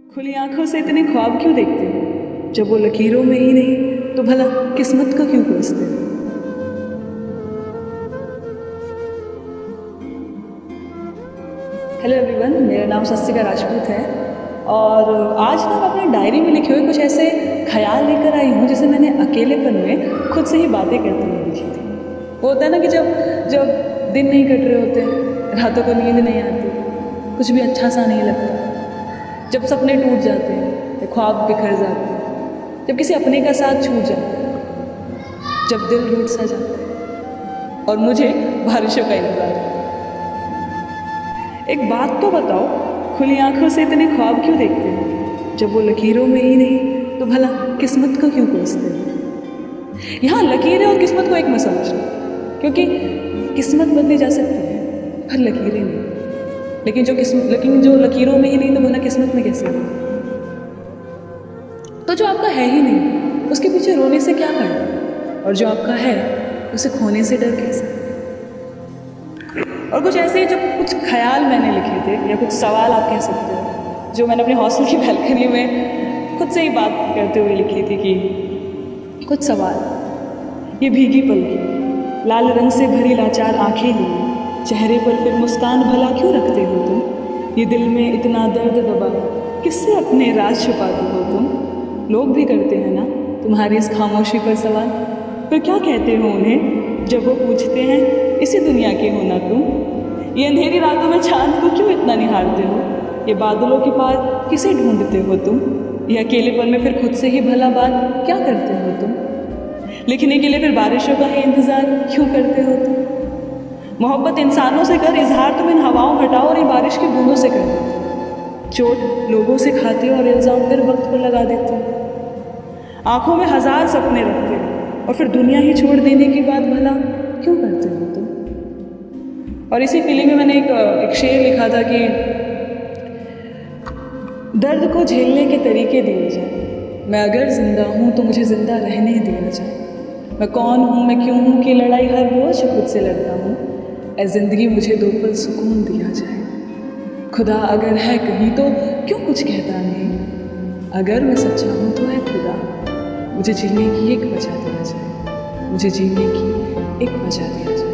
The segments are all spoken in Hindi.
खुली आंखों से इतने ख्वाब क्यों देखते हो? जब वो लकीरों में ही नहीं तो भला किस्मत को क्यों कोसते हो? हेलो एवरीवन, मेरा नाम सस्तिका राजपूत है और आज ना मैं अपनी डायरी में लिखे हुए कुछ ऐसे ख्याल लेकर आई हूँ जिसे मैंने अकेलेपन में खुद से ही बातें करते हुए लिखी थी। वो होता है ना कि जब जब दिन नहीं कट रहे होते, रातों को नींद नहीं आती, कुछ भी अच्छा सा नहीं लगता, जब सपने टूट जाते हैं, ख्वाब बिखर जाते हैं, जब किसी अपने का साथ छूट जाता है, जब दिल रूठ सा जाता है और मुझे बारिशों का इंतजार है। एक बात तो बताओ, खुली आंखों से इतने ख्वाब क्यों देखते हो? जब वो लकीरों में ही नहीं तो भला किस्मत को क्यों कोसते हो? यहाँ लकीरें और किस्मत को एक मैं समझ लूँ, क्योंकि किस्मत बदली जा सकती है पर लकीरें नहीं। लेकिन जो लकीरों में ही नहीं तो भला किस्मत में कैसे हो? तो जो आपका है ही नहीं उसके पीछे रोने से क्या करना, और जो आपका है उसे खोने से डर कैसे? और कुछ ऐसे जो कुछ ख्याल मैंने लिखे थे या कुछ सवाल आप कह सकते हो जो मैंने अपने हॉस्टल की बैल्कनी में खुद से ही बात करते हुए लिखी थी कि कुछ सवाल। ये भीगी पलकें, लाल रंग से भरी लाचार आंखें लिए, चेहरे पर फिर मुस्कान भला क्यों रखते हो तुम? ये दिल में इतना दर्द दबा, किससे अपने राज छुपाते हो तुम? लोग भी करते हैं ना तुम्हारी इस खामोशी पर सवाल, फिर क्या कहते हो उन्हें जब वो पूछते हैं इसी दुनिया के हो ना तुम? ये अंधेरी रातों में चांद को क्यों इतना निहारते हो? ये बादलों के पार किसे ढूंढते हो तुम? ये अकेलेपन में फिर खुद से ही भला बात क्या करते हो तुम? लिखने के लिए फिर बारिशों का ही इंतज़ार क्यों करते हो तुम? मोहब्बत इंसानों से कर इजहार तुम इन हवाओं हटाओ और ये बारिश की बूंदों से कर। चोट लोगों से खाते हो और इल्ज़ाम फिर वक्त पर लगा देते हो। आंखों में हज़ार सपने रखते हो और फिर दुनिया ही छोड़ देने की बात भला क्यों करते हो तुम? और इसी फीलिंग में मैंने एक शेर लिखा था कि दर्द को झेलने के तरीके दिए जाए, मैं अगर जिंदा हूँ तो मुझे जिंदा रहने दिया जाए। मैं कौन हूँ, मैं क्यों हूँ कि लड़ाई हर रोज खुद से लड़ता हूँ। ऐ जिंदगी मुझे दो पल सुकून दिया जाए। खुदा अगर है कहीं तो क्यों कुछ कहता नहीं? अगर मैं सच्चा हूँ तो है खुदा, मुझे जीने की एक वजह दिया जाए, मुझे जीने की एक वजह दिया जाए।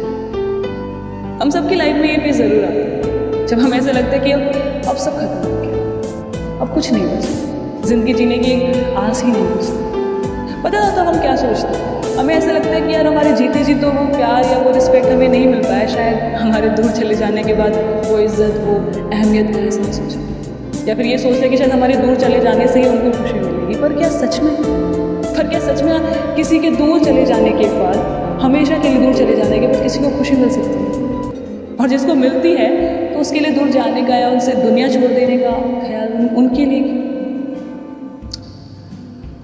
हम सबकी लाइफ में ये भी ज़रूर आता है जब हमें ऐसा लगता है कि अब सब खत्म हो गया, अब कुछ नहीं बचा, ज़िंदगी जीने की एक आस ही नहीं बचती। पता है तो हम क्या सोचते हैं? हमें ऐसा लगता है कि यार हमारे जीते जी तो वो प्यार या वो रिस्पेक्ट हमें नहीं मिल पाया, शायद हमारे दूर चले जाने के बाद वो इज़्ज़त, वो अहमियत का एहसास हो जाए। या फिर ये सोचते हैं कि शायद हमारे दूर चले जाने से ही उनको खुशी मिलेगी। पर क्या सच में किसी के दूर चले जाने के बाद, हमेशा के लिए दूर चले जाने के बाद किसी को खुशी मिल सकती है? और जिसको मिलती है तो उसके लिए दूर जाने का या उनसे दुनिया छोड़ देने का ख्याल उनके लिए क्यों?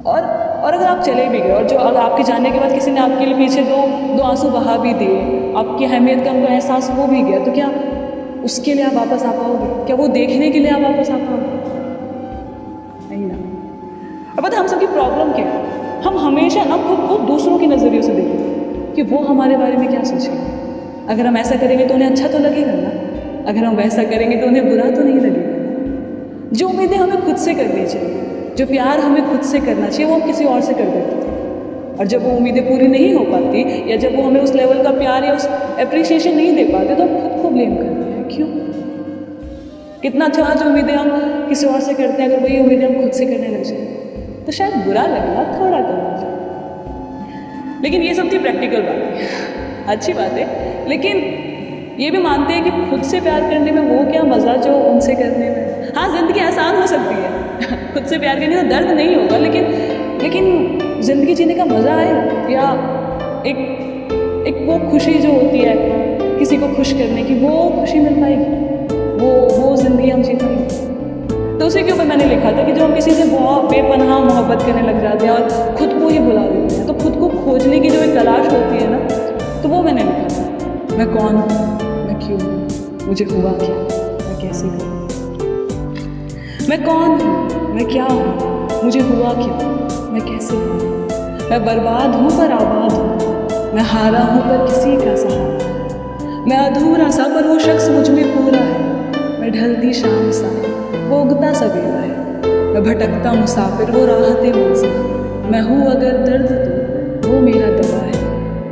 और अगर आप चले भी गए और जो अगर आपके जाने के बाद किसी ने आपके लिए पीछे दो आंसू बहा भी दिए, आपकी अहमियत का उनको एहसास हो भी गया, तो क्या उसके लिए आप वापस आ पाओगे? क्या वो देखने के लिए आप वापस आ पाओगे? नहीं ना। और पता है हम सबकी प्रॉब्लम क्या है? हम हमेशा ना खुद को दूसरों के नज़रियों से देखते हैं कि वो हमारे बारे में क्या सोचेंगे। अगर हम ऐसा करेंगे तो उन्हें अच्छा तो लगेगा ना, अगर हम वैसा करेंगे तो उन्हें बुरा तो नहीं लगेगा ना। जो उम्मीदें हमें खुद से करनी चाहिए, जो प्यार हमें खुद से करना चाहिए, वो हम किसी और से कर देते थे। और जब वो उम्मीदें पूरी नहीं हो पाती या जब वो हमें उस लेवल का प्यार या उस अप्रिसिएशन नहीं दे पाते तो हम खुद को ब्लेम करते हैं। क्यों? कितना अच्छा जो उम्मीदें हम किसी और से करते हैं, अगर वही उम्मीदें हम खुद से करने लग जाए तो शायद बुरा लगना थोड़ा कम हो जाए। लेकिन ये सब थी प्रैक्टिकल बातें, अच्छी बात है, लेकिन ये भी मानते हैं कि खुद से प्यार करने में वो क्या मज़ा जो उनसे करने में। हाँ, ज़िंदगी आसान हो सकती है खुद से प्यार करने का दर्द नहीं होगा, लेकिन ज़िंदगी जीने का मज़ा है या एक वो खुशी जो होती है किसी को खुश करने की, वो खुशी मिल पाएगी, वो ज़िंदगी हम जी पाएंगे। तो उसी के ऊपर मैंने लिखा था कि जो हम किसी से बहुत बेपनाह मोहब्बत करने लग जाते हैं और खुद को ही भुला देते हैं, तो खुद को खोजने की जो एक तलाश होती है ना, तो वो मैंने लिखा था। मैं कौन हूँ, मैं क्यों हूँ, मुझे हुआ क्या, मैं कैसे करूँ? मैं कौन हूँ, मैं क्या हूँ, मुझे हुआ क्या, मैं कैसे हूँ? मैं बर्बाद हूँ पर आबाद हूँ, मैं हारा हूँ पर किसी का सहारा, मैं अधूरा सा पर वो शख्स मुझ में पूरा है, मैं ढलती शाम सा वो उगता सवेरा है, मैं भटकता मुसाफिर वो राहते मंजिल, मैं हूँ अगर दर्द तो वो मेरा दवा है,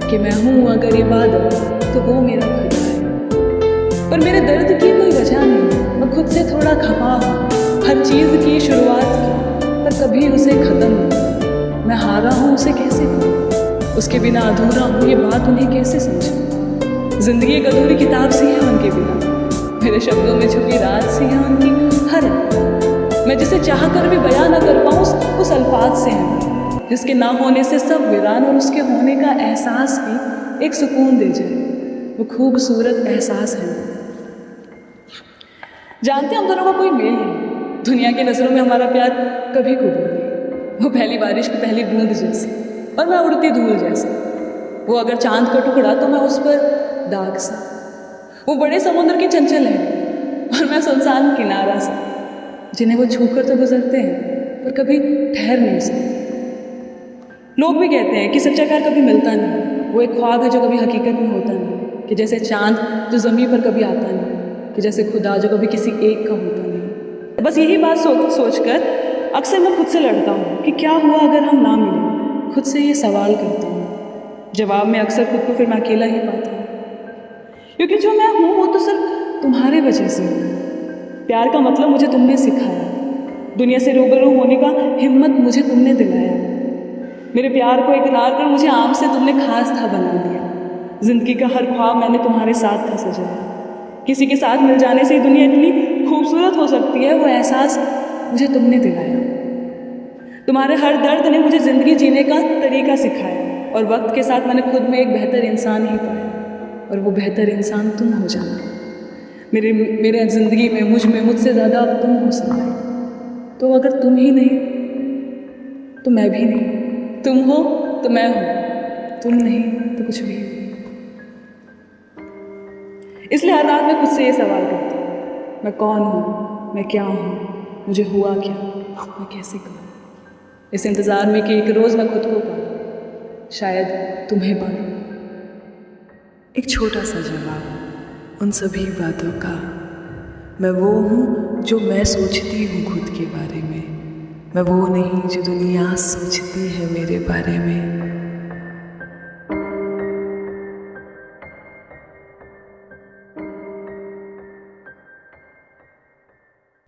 कि मैं हूँ अगर इबादत तो वो मेरा खुदा है। पर मेरे दर्द की कोई वजह नहीं, मैं खुद से थोड़ा खफा हूँ। हर चीज़ की शुरुआत की पर कभी उसे ख़त्म नहीं। मैं हारा हूँ उसे कैसे कहूँ, उसके बिना अधूरा हूँ ये बात उन्हें कैसे समझूँ। ज़िंदगी एक अधूरी किताब सी है उनके बिना, मेरे शब्दों में छुपी रात सी है उनकी हर मैं जिसे चाह कर भी बयां न कर पाऊँ उस अल्फाज से है, जिसके ना होने से सब वीरान और उसके होने का एहसास भी एक सुकून दे जाए। वो खूबसूरत एहसास है। जानते हैं हम दोनों का कोई मेल नहीं, दुनिया की नज़रों में हमारा प्यार कभी कबूल नहीं। वो पहली बारिश की पहली बूंद जैसे और मैं उड़ती धूल जैसे। वो अगर चांद का टुकड़ा तो मैं उस पर दाग सा। वो बड़े समुद्र की चंचल है और मैं सुनसान किनारा सा, जिन्हें वो छूकर तो गुजरते हैं पर कभी ठहर नहीं सकते। लोग भी कहते हैं कि सच्चा प्यार कभी मिलता नहीं, वो एक ख्वाब है जो कभी हकीकत में होता नहीं, कि जैसे चांद जो ज़मीन पर कभी आता नहीं, कि जैसे खुदा जो कभी किसी एक का होता नहीं। बस यही बात सोच कर अक्सर मैं खुद से लड़ता हूँ कि क्या हुआ अगर हम ना मिले। खुद से ये सवाल करता हूँ, जवाब में अक्सर खुद को फिर मैं अकेला ही पाता हूँ, क्योंकि जो मैं हूँ वो तो सिर्फ तुम्हारे वजह से हूँ। प्यार का मतलब मुझे तुमने सिखाया, दुनिया से रूबरू होने का हिम्मत मुझे तुमने दिलाया। मेरे प्यार को इकरार कर मुझे आम से तुमने खास था बना दिया। जिंदगी का हर ख्वाब मैंने तुम्हारे साथ था सजाया। किसी के साथ मिल जाने से ही दुनिया इतनी खूबसूरत हो सकती है, वो एहसास मुझे तुमने दिलाया। तुम्हारे हर दर्द ने मुझे ज़िंदगी जीने का तरीका सिखाया और वक्त के साथ मैंने खुद में एक बेहतर इंसान ही पाया, और वो बेहतर इंसान तुम हो जाना। मेरे ज़िंदगी में मुझ में मुझसे ज़्यादा अब तुम हो सकते। तो अगर तुम ही नहीं तो मैं भी नहीं, तुम हो तो मैं हूँ, तुम नहीं तो कुछ भी नहीं। इसलिए हर रात मैं खुद से ये सवाल करती हूँ, मैं कौन हूँ, मैं क्या हूँ, मुझे हुआ क्या, मैं कैसे करूँ। इस इंतज़ार में कि एक रोज़ मैं खुद को पाऊँ, शायद तुम्हें पाऊँ। एक छोटा सा जवाब उन सभी बातों का, मैं वो हूँ जो मैं सोचती हूँ खुद के बारे में, मैं वो नहीं जो दुनिया सोचती है मेरे बारे में।